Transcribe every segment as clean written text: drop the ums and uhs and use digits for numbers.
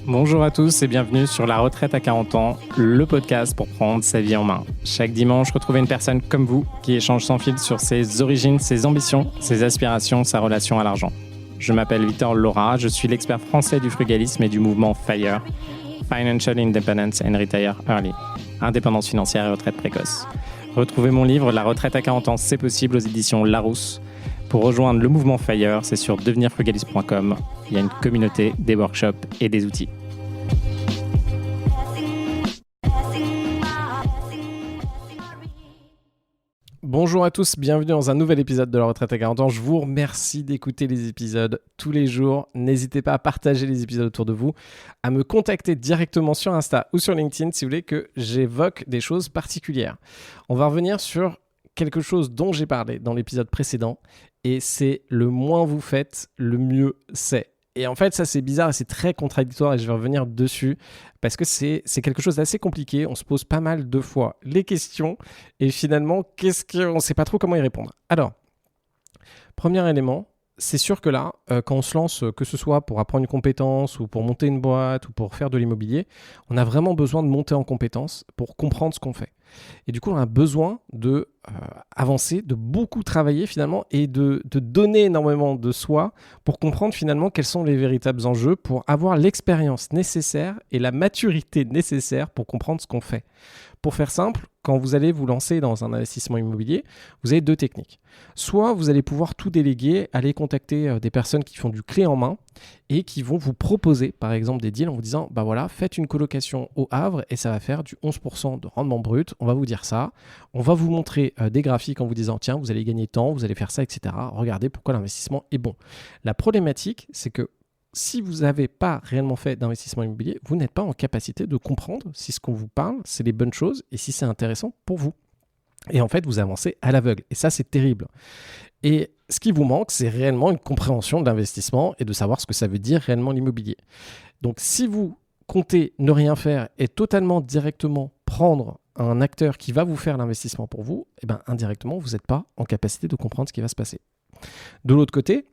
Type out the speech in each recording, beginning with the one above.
Bonjour à tous et bienvenue sur La Retraite à 40 ans, le podcast pour prendre sa vie en main. Chaque dimanche, retrouvez une personne comme vous qui échange sans fil sur ses origines, ses ambitions, ses aspirations, sa relation à l'argent. Je m'appelle Victor Laura, je suis l'expert français du frugalisme et du mouvement FIRE, Financial Independence and Retire Early, indépendance financière et retraite précoce. Retrouvez mon livre La Retraite à 40 ans, c'est possible aux éditions Larousse. Pour rejoindre le mouvement FIRE, c'est sur devenirfrugaliste.com. Il y a une communauté, des workshops et des outils. Bonjour à tous, bienvenue dans un nouvel épisode de La Retraite à 40 ans. Je vous remercie d'écouter les épisodes tous les jours. N'hésitez pas à partager les épisodes autour de vous, à me contacter directement sur Insta ou sur LinkedIn si vous voulez que j'évoque des choses particulières. On va revenir sur quelque chose dont j'ai parlé dans l'épisode précédent et c'est le moins vous faites, le mieux c'est. Et en fait, ça c'est bizarre et c'est très contradictoire et je vais revenir dessus parce que c'est quelque chose d'assez compliqué. On se pose pas mal de fois les questions et finalement, on ne sait pas trop comment y répondre. Alors, premier élément, c'est sûr que là, quand on se lance, que ce soit pour apprendre une compétence ou pour monter une boîte ou pour faire de l'immobilier, on a vraiment besoin de monter en compétence pour comprendre ce qu'on fait. Et du coup, on a besoin de avancer, de beaucoup travailler finalement et de donner énormément de soi pour comprendre finalement quels sont les véritables enjeux, pour avoir l'expérience nécessaire et la maturité nécessaire pour comprendre ce qu'on fait. Pour faire simple, quand vous allez vous lancer dans un investissement immobilier, vous avez deux techniques. Soit vous allez pouvoir tout déléguer, aller contacter des personnes qui font du clé en main et qui vont vous proposer par exemple des deals en vous disant bah voilà, faites une colocation au Havre et ça va faire du 11% de rendement brut, on va vous dire ça, on va vous montrer des graphiques en vous disant tiens, vous allez gagner tant, vous allez faire ça, etc. Regardez pourquoi l'investissement est bon. La problématique, c'est que si vous n'avez pas réellement fait d'investissement immobilier, vous n'êtes pas en capacité de comprendre si ce qu'on vous parle, c'est les bonnes choses et si c'est intéressant pour vous. Et en fait, vous avancez à l'aveugle. Et ça, c'est terrible. Et ce qui vous manque, c'est réellement une compréhension de l'investissement et de savoir ce que ça veut dire réellement l'immobilier. Donc, si vous comptez ne rien faire et totalement directement prendre un acteur qui va vous faire l'investissement pour vous, eh bien, indirectement, vous n'êtes pas en capacité de comprendre ce qui va se passer. De l'autre côté,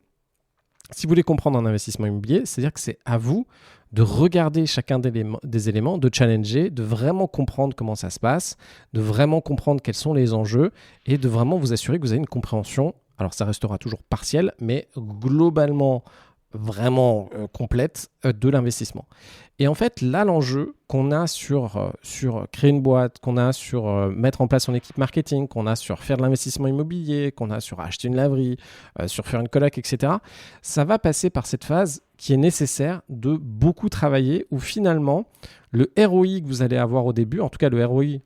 si vous voulez comprendre un investissement immobilier, c'est-à-dire que c'est à vous de regarder chacun des éléments, de challenger, de vraiment comprendre comment ça se passe, de vraiment comprendre quels sont les enjeux et de vraiment vous assurer que vous avez une compréhension. Alors ça restera toujours partiel, mais globalement vraiment complète de l'investissement. Et en fait, là, l'enjeu qu'on a sur créer une boîte, qu'on a sur mettre en place son équipe marketing, qu'on a sur faire de l'investissement immobilier, qu'on a sur acheter une laverie, sur faire une coloc, etc., ça va passer par cette phase qui est nécessaire de beaucoup travailler où finalement, le ROI que vous allez avoir au début, en tout cas le ROI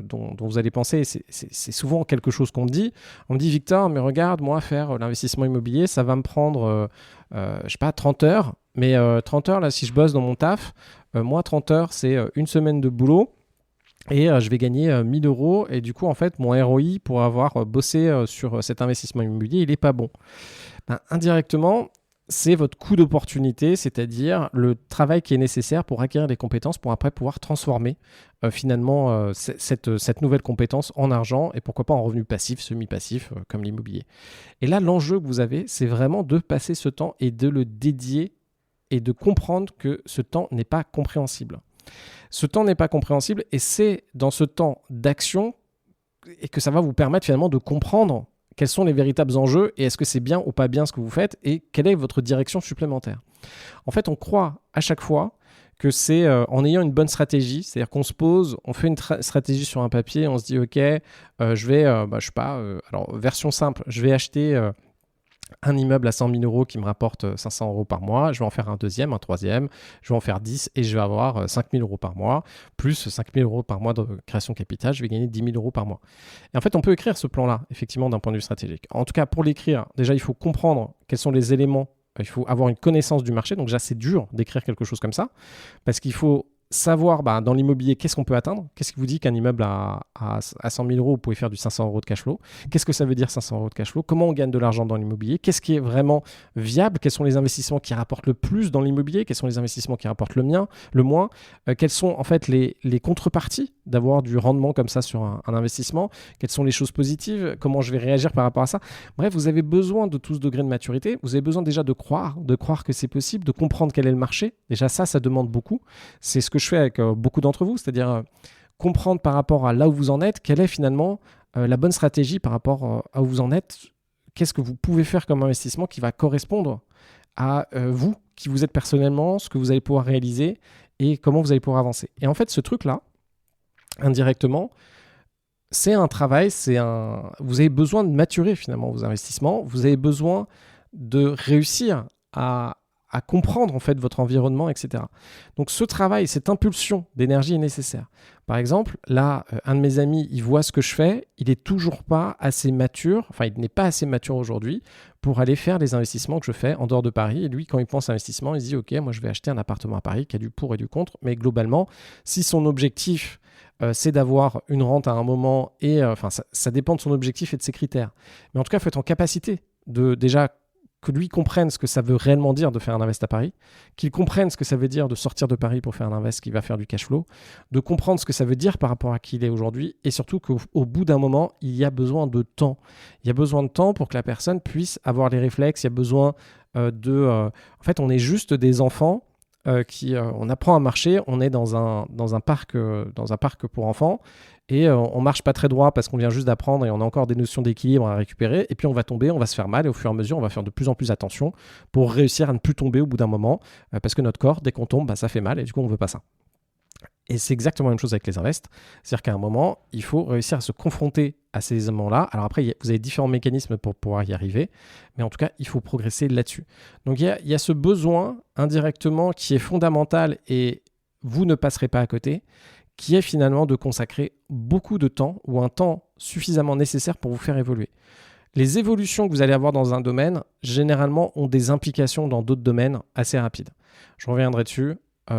dont vous allez penser, c'est souvent quelque chose qu'on me dit. On me dit, Victor, mais regarde, moi, faire l'investissement immobilier, ça va me prendre, 30 heures. Mais 30 heures, là, si je bosse dans mon taf, moi, 30 heures, c'est une semaine de boulot et je vais gagner 1 000 euros. Et du coup, en fait, mon ROI pour avoir bossé sur cet investissement immobilier, il n'est pas bon. Indirectement, c'est votre coût d'opportunité, c'est-à-dire le travail qui est nécessaire pour acquérir des compétences pour après pouvoir transformer finalement cette nouvelle compétence en argent et pourquoi pas en revenu passif, semi-passif comme l'immobilier. Et là, l'enjeu que vous avez, c'est vraiment de passer ce temps et de le dédier et de comprendre que ce temps n'est pas compréhensible. Ce temps n'est pas compréhensible et c'est dans ce temps d'action et que ça va vous permettre finalement de comprendre quels sont les véritables enjeux et est-ce que c'est bien ou pas bien ce que vous faites et quelle est votre direction supplémentaire. En fait, on croit à chaque fois que c'est en ayant une bonne stratégie, c'est-à-dire qu'on se pose, on fait une stratégie sur un papier, on se dit ok, je vais, alors version simple, je vais acheter un immeuble à 100 000 euros qui me rapporte 500 euros par mois, je vais en faire un deuxième, un troisième, je vais en faire 10 et je vais avoir 5 000 euros par mois, plus 5 000 euros par mois de création de capital, je vais gagner 10 000 euros par mois. Et en fait, on peut écrire ce plan-là, effectivement, d'un point de vue stratégique. En tout cas, pour l'écrire, déjà, il faut comprendre quels sont les éléments, il faut avoir une connaissance du marché. Donc déjà, c'est dur d'écrire quelque chose comme ça, parce qu'il faut savoir dans l'immobilier qu'est-ce qu'on peut atteindre. Qu'est-ce qui vous dit qu'un immeuble à 100 000 euros, vous pouvez faire du 500 euros de cash flow? Qu'est-ce que ça veut dire 500 euros de cash flow? Comment on gagne de l'argent dans l'immobilier? Qu'est-ce qui est vraiment viable? Quels sont les investissements qui rapportent le plus dans l'immobilier? Quels sont les investissements qui rapportent le moins? Quelles sont en fait les contreparties d'avoir du rendement comme ça sur un investissement? Quelles sont les choses positives? Comment je vais réagir par rapport à ça? Bref, vous avez besoin de tout ce degré de maturité. Vous avez besoin déjà de croire que c'est possible, de comprendre quel est le marché. Déjà ça demande beaucoup. C'est ce que je fais avec beaucoup d'entre vous, c'est-à-dire comprendre par rapport à là où vous en êtes, quelle est finalement la bonne stratégie par rapport à où vous en êtes, qu'est-ce que vous pouvez faire comme investissement qui va correspondre à vous, qui vous êtes personnellement, ce que vous allez pouvoir réaliser et comment vous allez pouvoir avancer. Et en fait, ce truc-là, indirectement, c'est un travail, vous avez besoin de maturer finalement vos investissements, vous avez besoin de réussir à comprendre en fait votre environnement, etc. Donc ce travail, cette impulsion d'énergie est nécessaire. Par exemple, là, un de mes amis, il voit ce que je fais, il n'est toujours pas assez mature, enfin il n'est pas assez mature aujourd'hui pour aller faire les investissements que je fais en dehors de Paris. Et lui, quand il pense à investissement, il se dit « Ok, moi je vais acheter un appartement à Paris qui a du pour et du contre ». Mais globalement, si son objectif, c'est d'avoir une rente à un moment, et ça dépend de son objectif et de ses critères. Mais en tout cas, il faut être en capacité de déjà que lui comprenne ce que ça veut réellement dire de faire un invest à Paris, qu'il comprenne ce que ça veut dire de sortir de Paris pour faire un invest qui va faire du cash flow, de comprendre ce que ça veut dire par rapport à qui il est aujourd'hui, et surtout qu'au bout d'un moment, il y a besoin de temps. Il y a besoin de temps pour que la personne puisse avoir les réflexes, il y a besoin en fait, on est juste des enfants on apprend à marcher, on est dans un parc pour enfants, et on marche pas très droit parce qu'on vient juste d'apprendre et on a encore des notions d'équilibre à récupérer, et puis on va tomber, on va se faire mal, et au fur et à mesure on va faire de plus en plus attention pour réussir à ne plus tomber au bout d'un moment, parce que notre corps, dès qu'on tombe, ça fait mal, et du coup on veut pas ça. Et c'est exactement la même chose avec les invests. C'est-à-dire qu'à un moment, il faut réussir à se confronter à ces éléments-là. Alors après, vous avez différents mécanismes pour pouvoir y arriver, mais en tout cas, il faut progresser là-dessus. Donc il y a ce besoin indirectement qui est fondamental, et vous ne passerez pas à côté, qui est finalement de consacrer beaucoup de temps, ou un temps suffisamment nécessaire pour vous faire évoluer. Les évolutions que vous allez avoir dans un domaine, généralement, ont des implications dans d'autres domaines assez rapides. Je reviendrai dessus.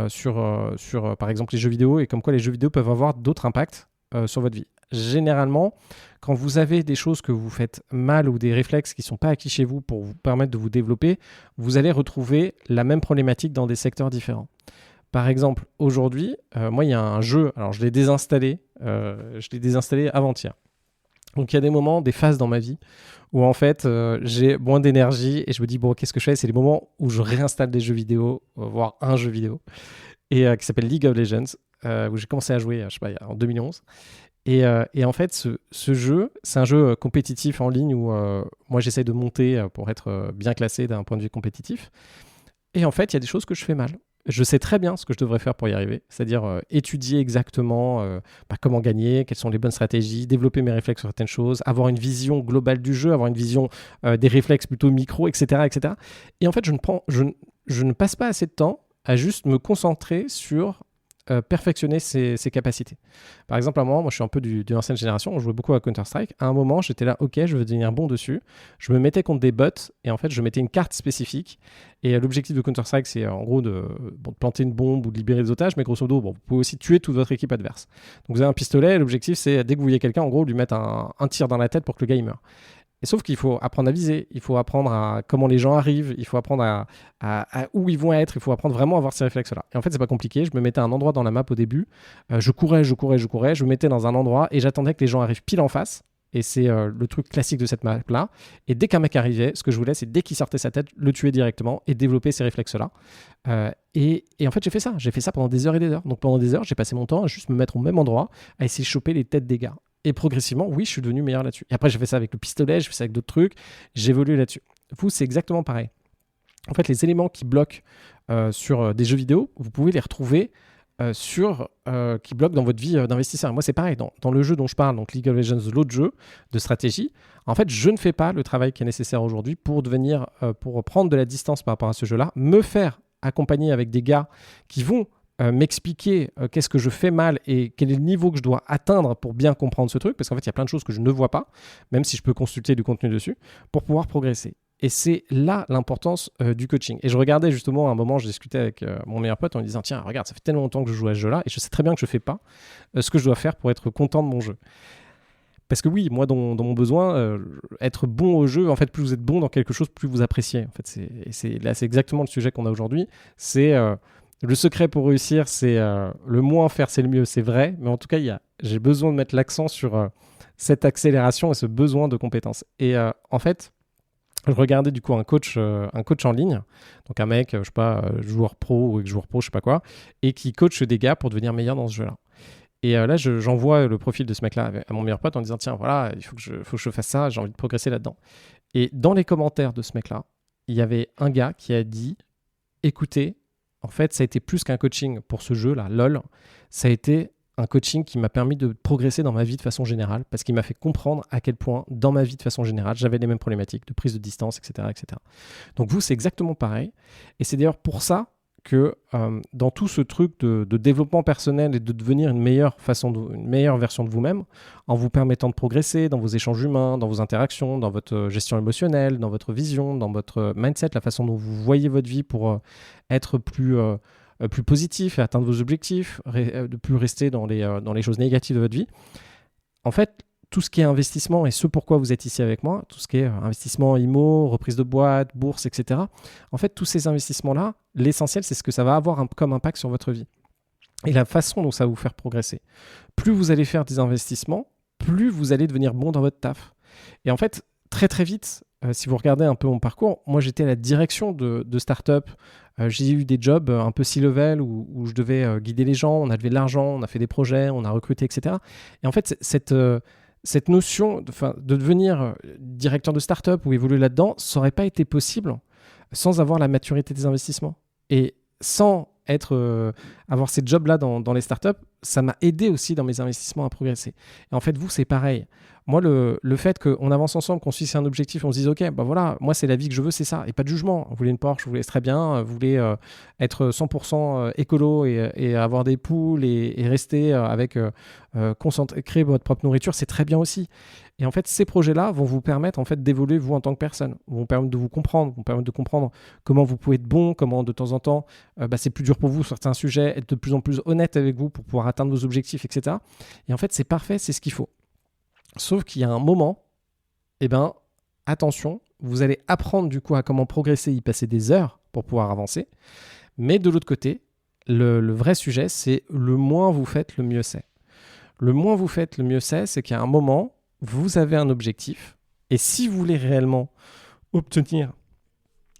Sur par exemple les jeux vidéo, et comme quoi les jeux vidéo peuvent avoir d'autres impacts sur votre vie. Généralement, quand vous avez des choses que vous faites mal ou des réflexes qui ne sont pas acquis chez vous pour vous permettre de vous développer, vous allez retrouver la même problématique dans des secteurs différents. Par exemple, aujourd'hui, moi il y a un jeu, alors je l'ai désinstallé avant-hier. Donc il y a des moments, des phases dans ma vie où en fait j'ai moins d'énergie, et je me dis bon, qu'est-ce que je fais? C'est les moments où je réinstalle des jeux vidéo, voire un jeu vidéo, et qui s'appelle League of Legends, où j'ai commencé à jouer en 2011. Et en fait ce jeu, c'est un jeu compétitif en ligne où moi j'essaie de monter pour être bien classé d'un point de vue compétitif. Et en fait il y a des choses que je fais mal. Je sais très bien ce que je devrais faire pour y arriver, c'est-à-dire étudier exactement comment gagner, quelles sont les bonnes stratégies, développer mes réflexes sur certaines choses, avoir une vision globale du jeu, avoir une vision des réflexes plutôt micro, etc., etc. Et en fait, je ne passe pas assez de temps à juste me concentrer sur perfectionner ses capacités. Par exemple, à un moment, moi je suis un peu de l'ancienne génération, on jouait beaucoup à Counter-Strike. À un moment, j'étais là, ok, je veux devenir bon dessus. Je me mettais contre des bots, et en fait, je mettais une carte spécifique. Et l'objectif de Counter-Strike, c'est en gros de planter une bombe ou de libérer des otages, mais grosso modo, vous pouvez aussi tuer toute votre équipe adverse. Donc vous avez un pistolet, et l'objectif, c'est dès que vous voyez quelqu'un, en gros, lui mettre un tir dans la tête pour que le gars il meure. Et sauf qu'il faut apprendre à viser, il faut apprendre à comment les gens arrivent, il faut apprendre à où ils vont être, il faut apprendre vraiment à avoir ces réflexes-là. Et en fait, c'est pas compliqué, je me mettais à un endroit dans la map au début, je courais, je me mettais dans un endroit et j'attendais que les gens arrivent pile en face. Et c'est le truc classique de cette map-là. Et dès qu'un mec arrivait, ce que je voulais, c'est dès qu'il sortait sa tête, le tuer directement et développer ces réflexes-là. Et en fait, j'ai fait ça pendant des heures et des heures. Donc pendant des heures, j'ai passé mon temps à juste me mettre au même endroit, à essayer de choper les têtes des gars. Et progressivement, oui, je suis devenu meilleur là-dessus. Et après, j'ai fait ça avec le pistolet, j'ai fait ça avec d'autres trucs, j'ai évolué là-dessus. Vous, c'est exactement pareil. En fait, les éléments qui bloquent sur des jeux vidéo, vous pouvez les retrouver qui bloquent dans votre vie d'investisseur. Moi, c'est pareil. Dans le jeu dont je parle, donc League of Legends, l'autre jeu de stratégie, en fait, je ne fais pas le travail qui est nécessaire aujourd'hui pour prendre de la distance par rapport à ce jeu-là, me faire accompagner avec des gars qui vont m'expliquer qu'est-ce que je fais mal et quel est le niveau que je dois atteindre pour bien comprendre ce truc, parce qu'en fait, il y a plein de choses que je ne vois pas, même si je peux consulter du contenu dessus, pour pouvoir progresser. Et c'est là l'importance du coaching. Et je regardais justement, à un moment, je discutais avec mon meilleur pote en lui disant, tiens, regarde, ça fait tellement longtemps que je joue à ce jeu-là, et je sais très bien que je ne fais pas ce que je dois faire pour être content de mon jeu. Parce que oui, moi, dans mon besoin, être bon au jeu, en fait, plus vous êtes bon dans quelque chose, plus vous appréciez. En fait, c'est exactement le sujet qu'on a aujourd'hui. C'est le secret pour réussir, c'est le moins faire, c'est le mieux, c'est vrai. Mais en tout cas, j'ai besoin de mettre l'accent sur cette accélération et ce besoin de compétences. Et en fait, je regardais du coup un coach en ligne, donc un mec, je sais pas, joueur pro ou joueur pro, je sais pas quoi, et qui coach des gars pour devenir meilleur dans ce jeu-là. Et là, j'envoie le profil de ce mec-là à mon meilleur pote en disant, tiens, voilà, il faut que je fasse ça, j'ai envie de progresser là-dedans. Et dans les commentaires de ce mec-là, il y avait un gars qui a dit, écoutez, en fait, ça a été plus qu'un coaching pour ce jeu-là, LOL, ça a été un coaching qui m'a permis de progresser dans ma vie de façon générale, parce qu'il m'a fait comprendre à quel point, dans ma vie de façon générale, j'avais les mêmes problématiques de prise de distance, etc. etc. Donc vous, c'est exactement pareil. Et c'est d'ailleurs pour ça que dans tout ce truc de développement personnel et de devenir une meilleure version de vous-même, en vous permettant de progresser dans vos échanges humains, dans vos interactions, dans votre gestion émotionnelle, dans votre vision, dans votre mindset, la façon dont vous voyez votre vie pour être plus positif et atteindre vos objectifs, de plus rester dans les choses négatives de votre vie. En fait, tout ce qui est investissement et ce pourquoi vous êtes ici avec moi, tout ce qui est investissement IMO, reprise de boîte, bourse, etc. En fait, tous ces investissements-là, l'essentiel, c'est ce que ça va avoir comme impact sur votre vie et la façon dont ça va vous faire progresser. Plus vous allez faire des investissements, plus vous allez devenir bon dans votre taf. Et en fait, très très vite, si vous regardez un peu mon parcours, moi j'étais à la direction de start-up. J'ai eu des jobs un peu C-level où je devais guider les gens, on a levé de l'argent, on a fait des projets, on a recruté, etc. Et en fait, cette notion de devenir directeur de start-up ou évoluer là-dedans, ça n'aurait pas été possible sans avoir la maturité des investissements. Et sans avoir ces jobs-là dans les startups, ça m'a aidé aussi dans mes investissements à progresser. Et en fait, vous, c'est pareil. Moi, le fait qu'on avance ensemble, qu'on suive un objectif, on se dise, OK, bah voilà, moi, c'est la vie que je veux, c'est ça. Et pas de jugement. Vous voulez une Porsche, vous voulez très bien, vous voulez être 100% écolo et avoir des poules et rester créer votre propre nourriture, c'est très bien aussi. Et en fait, ces projets-là vont vous permettre en fait, d'évoluer vous en tant que personne, vont permettre de vous comprendre, vont permettre de comprendre comment vous pouvez être bon, comment de temps en temps, c'est plus dur pour vous sur certains sujets, être de plus en plus honnête avec vous pour pouvoir atteindre vos objectifs, etc. Et en fait, c'est parfait, c'est ce qu'il faut. Sauf qu'il y a un moment, attention, vous allez apprendre du coup à comment progresser, y passer des heures pour pouvoir avancer. Mais de l'autre côté, le vrai sujet, c'est le moins vous faites, le mieux c'est. Le moins vous faites, le mieux c'est qu'à un moment, vous avez un objectif. Et si vous voulez réellement obtenir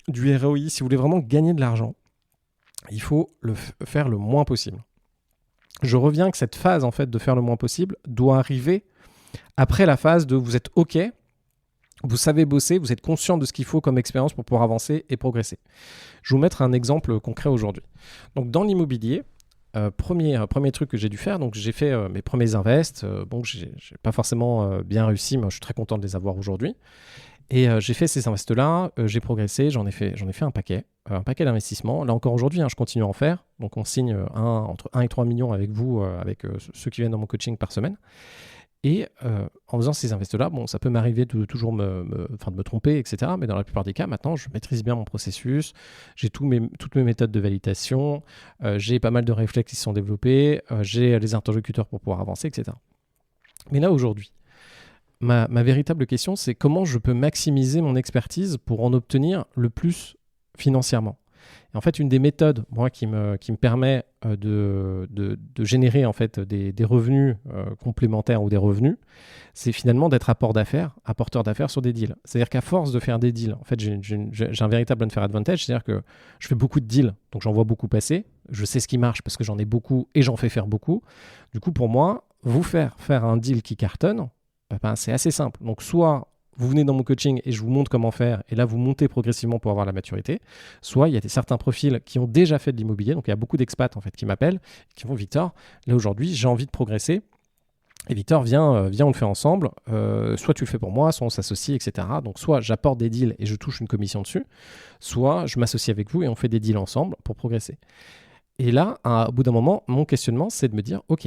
du ROI, si vous voulez vraiment gagner de l'argent, il faut le faire le moins possible. Je reviens que cette phase en fait de faire le moins possible doit arriver après la phase de vous êtes OK, vous savez bosser, vous êtes conscient de ce qu'il faut comme expérience pour pouvoir avancer et progresser. Je vais vous mettre un exemple concret aujourd'hui. Donc dans l'immobilier, premier truc que j'ai dû faire, donc j'ai fait mes premiers invests. J'ai pas forcément bien réussi, mais je suis très content de les avoir aujourd'hui. Et j'ai fait ces invests-là, j'ai progressé, j'en ai fait un paquet d'investissements. Là encore aujourd'hui, je continue à en faire. Donc on signe entre 1 et 3 millions avec vous, avec ceux qui viennent dans mon coaching par semaine. Et en faisant ces invests-là, ça peut m'arriver de toujours de me tromper, etc. Mais dans la plupart des cas, maintenant, je maîtrise bien mon processus. J'ai toutes mes méthodes de validation. J'ai pas mal de réflexes qui sont développés. J'ai les interlocuteurs pour pouvoir avancer, etc. Mais là, aujourd'hui, ma véritable question, c'est comment je peux maximiser mon expertise pour en obtenir le plus financièrement. Et en fait, une des méthodes, moi, qui me permet de générer en fait des revenus complémentaires ou des revenus, c'est finalement d'être apporteur d'affaires sur des deals. C'est-à-dire qu'à force de faire des deals, en fait, j'ai un véritable unfair advantage, c'est-à-dire que je fais beaucoup de deals, donc j'en vois beaucoup passer. Je sais ce qui marche parce que j'en ai beaucoup et j'en fais faire beaucoup. Du coup, pour moi, vous faire un deal qui cartonne, c'est assez simple. Donc, soit vous venez dans mon coaching et je vous montre comment faire, et là, vous montez progressivement pour avoir la maturité. Soit il y a certains profils qui ont déjà fait de l'immobilier, donc il y a beaucoup d'expats en fait, qui m'appellent, qui vont, Victor, là aujourd'hui, j'ai envie de progresser. Et Victor, viens, on le fait ensemble. Soit tu le fais pour moi, soit on s'associe, etc. Donc, soit j'apporte des deals et je touche une commission dessus, soit je m'associe avec vous et on fait des deals ensemble pour progresser. Et là, au bout d'un moment, mon questionnement, c'est de me dire, OK,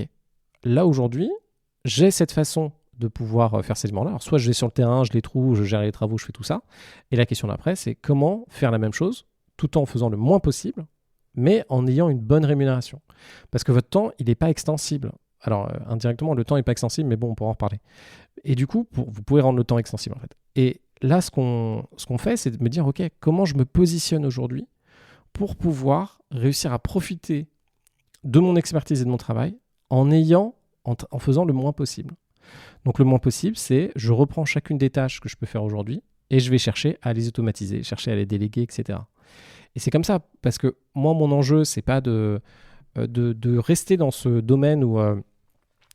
là aujourd'hui, j'ai cette façon de pouvoir faire ces demandes-là. Alors, soit je vais sur le terrain, je les trouve, je gère les travaux, je fais tout ça. Et la question d'après, c'est comment faire la même chose tout en faisant le moins possible, mais en ayant une bonne rémunération. Parce que votre temps, il n'est pas extensible. Alors, indirectement, le temps n'est pas extensible, mais bon, on pourra en reparler. Et du coup, vous pouvez rendre le temps extensible, en fait. Et là, ce qu'on fait, c'est de me dire, OK, comment je me positionne aujourd'hui pour pouvoir réussir à profiter de mon expertise et de mon travail en faisant le moins possible. Donc, le moins possible, c'est je reprends chacune des tâches que je peux faire aujourd'hui et je vais chercher à les automatiser, chercher à les déléguer, etc. Et c'est comme ça, parce que moi, mon enjeu, c'est pas de rester dans ce domaine où, en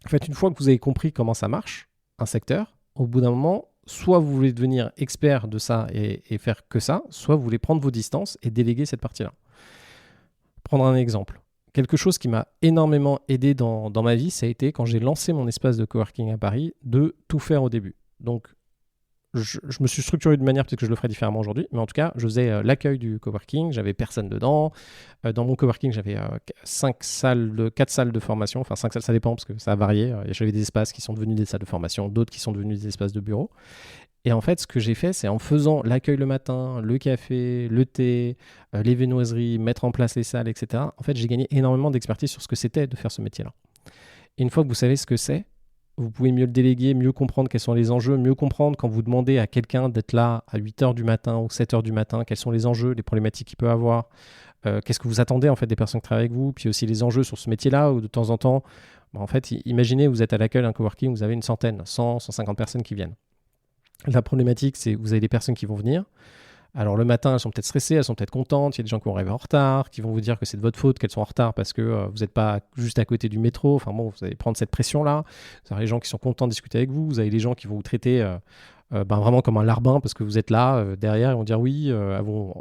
fait, une fois que vous avez compris comment ça marche, un secteur, au bout d'un moment, soit vous voulez devenir expert de ça et faire que ça, soit vous voulez prendre vos distances et déléguer cette partie-là. Prendre un exemple. Quelque chose qui m'a énormément aidé dans ma vie, ça a été quand j'ai lancé mon espace de coworking à Paris, de tout faire au début. Donc, je me suis structuré de manière, peut-être que je le ferai différemment aujourd'hui, mais en tout cas, je faisais l'accueil du coworking, j'avais personne dedans. Dans mon coworking, j'avais 4 salles de formation, enfin 5 salles, ça dépend parce que ça a varié. J'avais des espaces qui sont devenus des salles de formation, d'autres qui sont devenus des espaces de bureau. Et en fait, ce que j'ai fait, c'est en faisant l'accueil le matin, le café, le thé, les viennoiseries, mettre en place les salles, etc. En fait, j'ai gagné énormément d'expertise sur ce que c'était de faire ce métier-là. Et une fois que vous savez ce que c'est, vous pouvez mieux le déléguer, mieux comprendre quels sont les enjeux, mieux comprendre quand vous demandez à quelqu'un d'être là à 8h du matin ou 7h du matin, quels sont les enjeux, les problématiques qu'il peut avoir, qu'est-ce que vous attendez en fait des personnes qui travaillent avec vous, puis aussi les enjeux sur ce métier-là où de temps en temps, en fait, imaginez, vous êtes à l'accueil d'un coworking, vous avez une centaine, 100, 150 personnes qui viennent. La problématique, c'est que vous avez des personnes qui vont venir. Alors le matin, elles sont peut-être stressées, elles sont peut-être contentes, il y a des gens qui vont arriver en retard, qui vont vous dire que c'est de votre faute qu'elles sont en retard parce que vous n'êtes pas juste à côté du métro. Enfin bon, vous allez prendre cette pression-là. Vous avez les gens qui sont contents de discuter avec vous, vous avez les gens qui vont vous traiter vraiment comme un larbin parce que vous êtes là, derrière, ils vont dire oui, elles vont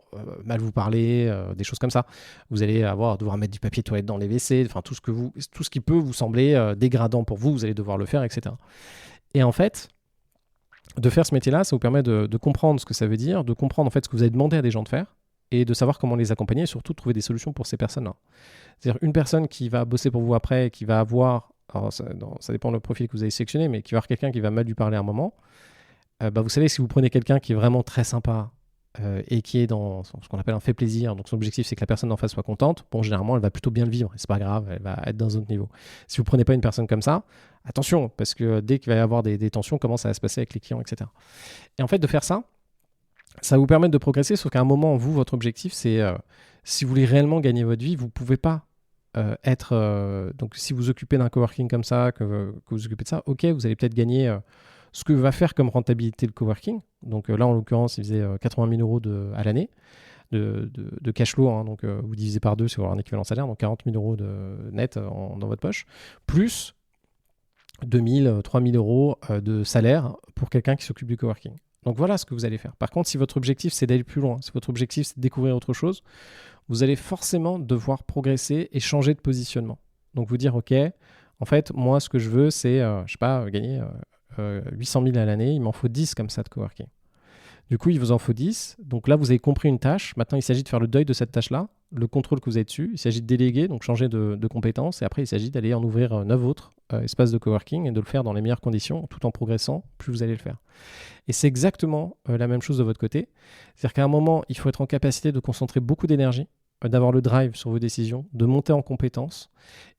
mal vous parler, des choses comme ça. Vous allez devoir mettre du papier toilette dans les WC, enfin tout ce qui peut vous sembler dégradant pour vous, vous allez devoir le faire, etc. Et en fait, de faire ce métier-là, ça vous permet de comprendre ce que ça veut dire, de comprendre en fait ce que vous avez demandé à des gens de faire et de savoir comment les accompagner et surtout de trouver des solutions pour ces personnes-là. C'est-à-dire une personne qui va bosser pour vous après, qui va avoir, alors ça dépend du profil que vous avez sélectionné, mais qui va avoir quelqu'un qui va mal lui parler à un moment, vous savez, si vous prenez quelqu'un qui est vraiment très sympa et qui est dans ce qu'on appelle un fait plaisir, donc son objectif c'est que la personne en face soit contente, bon généralement elle va plutôt bien le vivre, et c'est pas grave, elle va être dans un autre niveau. Si vous prenez pas une personne comme ça, attention, parce que dès qu'il va y avoir des tensions, comment ça va se passer avec les clients, etc. Et en fait de faire ça, ça va vous permettre de progresser, sauf qu'à un moment, vous, votre objectif c'est, si vous voulez réellement gagner votre vie, vous pouvez pas donc si vous occupez d'un coworking comme ça, que vous occupez de ça, ok, vous allez peut-être gagner ce que va faire comme rentabilité le coworking. Donc là, en l'occurrence, il faisait 80 000 euros à l'année de cash flow. Hein, donc vous divisez par 2, c'est avoir un équivalent salaire. Donc 40 000 euros de net dans votre poche. Plus 2 000, 3 000 euros de salaire pour quelqu'un qui s'occupe du coworking. Donc voilà ce que vous allez faire. Par contre, si votre objectif, c'est d'aller plus loin, si votre objectif, c'est de découvrir autre chose, vous allez forcément devoir progresser et changer de positionnement. Donc vous dire, OK, en fait, moi, ce que je veux, c'est, gagner 800 000 à l'année, il m'en faut 10 comme ça de coworking. Du coup, il vous en faut 10. Donc là, vous avez compris une tâche. Maintenant, il s'agit de faire le deuil de cette tâche-là, le contrôle que vous avez dessus. Il s'agit de déléguer, donc changer de compétences. Et après, il s'agit d'aller en ouvrir 9 autres espaces de coworking et de le faire dans les meilleures conditions, tout en progressant, plus vous allez le faire. Et c'est exactement la même chose de votre côté. C'est-à-dire qu'à un moment, il faut être en capacité de concentrer beaucoup d'énergie, d'avoir le drive sur vos décisions, de monter en compétences.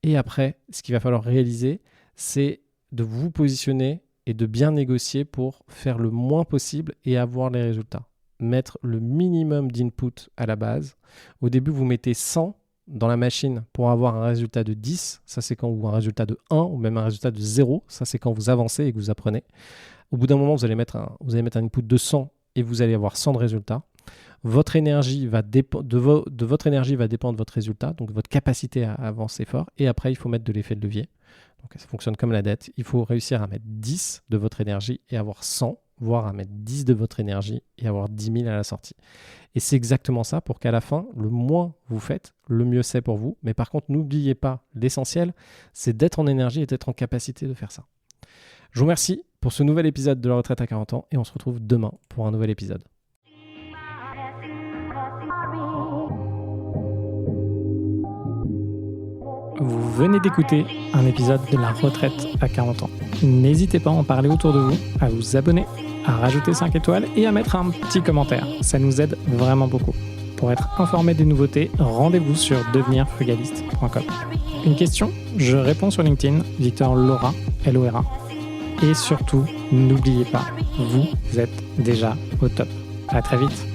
Et après, ce qu'il va falloir réaliser, c'est de vous positionner et de bien négocier pour faire le moins possible et avoir les résultats. Mettre le minimum d'input à la base. Au début, vous mettez 100 dans la machine pour avoir un résultat de 10. Ça, c'est quand ou un résultat de 1 ou même un résultat de 0. Ça, c'est quand vous avancez et que vous apprenez. Au bout d'un moment, vous allez mettre un input de 100 et vous allez avoir 100 de résultats. Votre énergie de votre énergie va dépendre de votre résultat, donc votre capacité à avancer fort. Et après, il faut mettre de l'effet de levier. Donc, ça fonctionne comme la dette. Il faut réussir à mettre 10 de votre énergie et avoir 100, voire à mettre 10 de votre énergie et avoir 10 000 à la sortie. Et c'est exactement ça pour qu'à la fin, le moins vous faites, le mieux c'est pour vous. Mais par contre, n'oubliez pas, l'essentiel, c'est d'être en énergie et d'être en capacité de faire ça. Je vous remercie pour ce nouvel épisode de la retraite à 40 ans et on se retrouve demain pour un nouvel épisode. Vous venez d'écouter un épisode de La retraite à 40 ans. N'hésitez pas à en parler autour de vous, à vous abonner, à rajouter 5 étoiles et à mettre un petit commentaire. Ça nous aide vraiment beaucoup. Pour être informé des nouveautés, rendez-vous sur devenirfrugaliste.com. Une question? Je réponds sur LinkedIn, Victor Lora, L-O-R-A. Et surtout, n'oubliez pas, vous êtes déjà au top. À très vite.